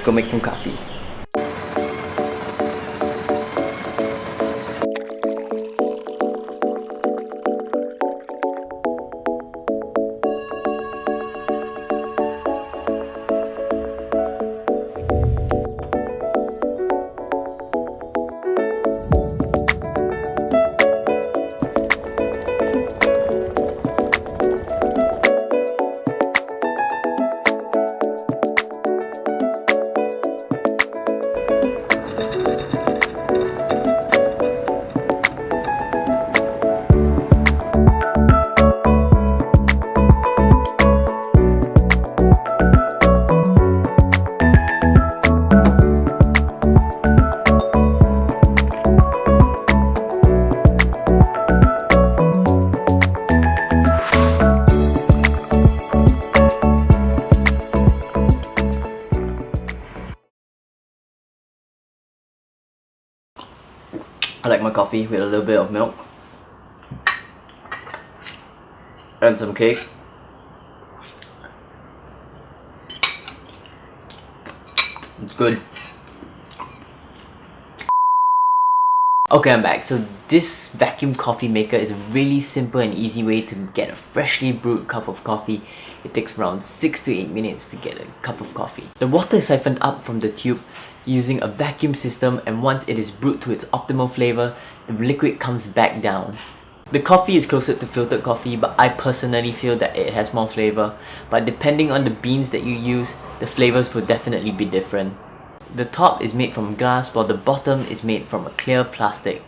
go make some coffee. I like my coffee with a little bit of milk and some cake. It's good. Okay, I'm back. So this vacuum coffee maker is a really simple and easy way to get a freshly brewed cup of coffee. It takes around 6 to 8 minutes to get a cup of coffee. The water is siphoned up from the tube using a vacuum system, and once it is brewed to its optimal flavor, the liquid comes back down. The coffee is closer to filtered coffee, but I personally feel that it has more flavor, but depending on the beans that you use, the flavors will definitely be different. The top is made from glass while the bottom is made from a clear plastic.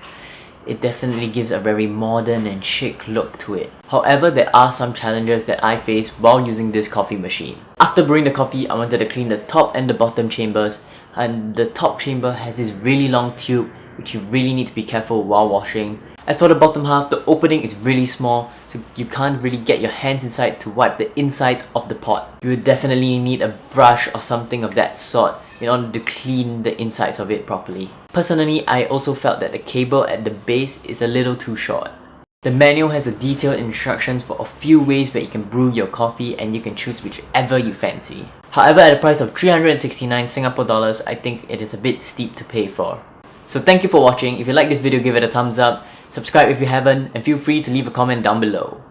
It definitely gives a very modern and chic look to it. However, there are some challenges that I faced while using this coffee machine. After brewing the coffee, I wanted to clean the top and the bottom chambers, and the top chamber has this really long tube which you really need to be careful while washing. As for the bottom half, the opening is really small, so you can't really get your hands inside to wipe the insides of the pot. You would definitely need a brush or something of that sort in order to clean the insides of it properly. Personally, I also felt that the cable at the base is a little too short. The manual has a detailed instructions for a few ways where you can brew your coffee, and you can choose whichever you fancy. However, at the price of 369 Singapore dollars, I think it is a bit steep to pay for. So thank you for watching. If you like this video, give it a thumbs up, subscribe if you haven't, and feel free to leave a comment down below.